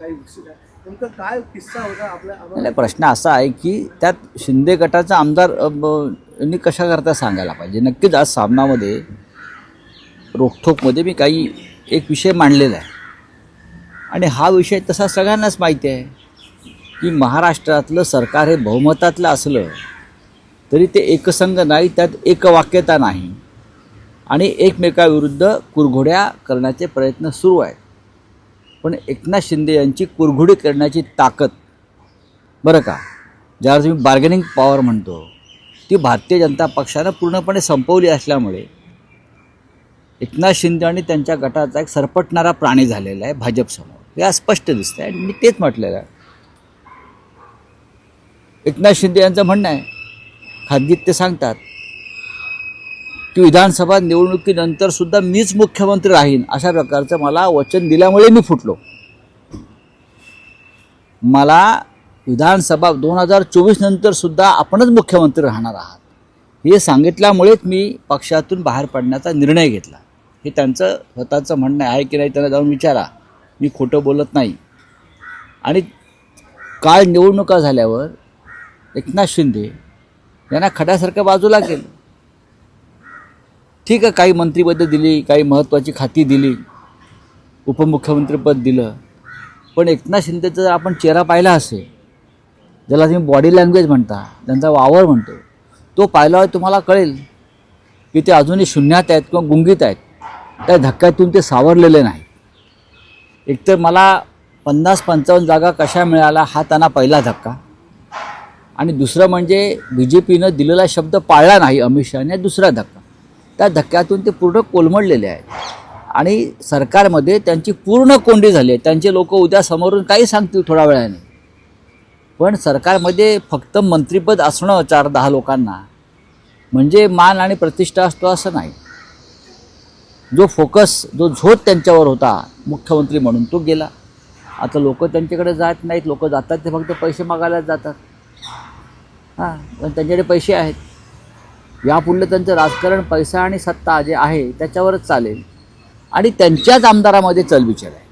काही नेमकं काय किस्सा होता नाही, प्रश्न असा आहे की त्यात शिंदे गटाचा आमदार यांनी कशा करता सांगायला पाहिजे. नक्कीच आज सामनामध्ये रोखठोकमध्ये मी काही एक विषय मांडलेला आहे आणि हा विषय तसा सगळ्यांनाच माहिती आहे की महाराष्ट्रातलं सरकार हे बहुमतातलं असलं तरी ते एकसंघ नाही, त्यात एकवाक्यता नाही आणि एकमेकाविरुद्ध कुरघोड्या करण्याचे प्रयत्न सुरू आहेत. पण एकनाथ शिंदे यांची कुरघोडी करण्याची ताकद, बरं का, ज्यावर तुम्ही बार्गेनिंग पॉवर म्हणतो, ती भारतीय जनता पक्षानं पूर्णपणे संपवली असल्यामुळे एकनाथ शिंदे आणि त्यांच्या गटाचा एक सरपटणारा प्राणी झालेला आहे भाजपसमोर. हे आज स्पष्ट दिसतं आहे आणि मी तेच म्हटलेलं आहे. एकनाथ शिंदे यांचं म्हणणं आहे, खाजगीत ते सांगतात की विधानसभा निवडणुकीनंतर सुद्धा मीच मुख्यमंत्री राहीन, अशा प्रकारचं मला वचन दिल्यामुळे मी फुटलो. मला विधानसभा 2024 नंतर सुद्धा आपणच मुख्यमंत्री राहणार आहात हे सांगितल्यामुळेच मी पक्षातून बाहेर पडण्याचा निर्णय घेतला. हे त्यांचं स्वतःचं म्हणणं आहे की नाही त्यांना जाऊन विचारा, मी खोटं बोलत नाही. आणि काल निवडणुका झाल्यावर एकनाथ शिंदे यांना खड्यासारखं बाजूला केलं. ठीक आहे, काही मंत्रिपदं दिली, काही महत्त्वाची खाती दिली, उपमुख्यमंत्रीपद दिलं, पण एकनाथ शिंदेचा जर आपण चेहरा पाहिला असेल, ज्याला तुम्ही बॉडी लँग्वेज म्हणता, त्यांचा वावर म्हणतो, तो पाहिल्यावर तुम्हाला कळेल की ते अजूनही शून्यात आहेत किंवा गुंगीत आहेत. त्या धक्क्यातून ते सावरलेले नाही. एकतर मला 50-55 जागा कशा मिळाला हा त्यांना पहिला धक्का, आणि दुसरं म्हणजे BJPनं दिलेला शब्द पाळला नाही अमित शहाने, दुसरा धक्का. त्या धक्क्यातून ते पूर्ण कोलमडलेले आहेत आणि सरकारमध्ये त्यांची पूर्ण कोंडी झाली आहे. त्यांचे लोक उद्या समोरून काही सांगतील थोड्या वेळाने, पण सरकारमध्ये फक्त मंत्रिपद असणं 4-10 लोकांना म्हणजे मान आणि प्रतिष्ठा असतो असं नाही. जो फोकस, जो झोत त्यांच्यावर होता मुख्यमंत्री म्हणून, तो गेला. आता लोक त्यांच्याकडे जात नाहीत, लोक जातात ते फक्त पैसे मागायलाच जातात. हां, पण त्यांच्याकडे पैसे आहेत. यापुढलं त्यांचं राजकारण पैसा आणि सत्ता जे आहे त्याच्यावरच चालेल आणि त्यांच्याच आमदारामध्ये चलबिचल आहे.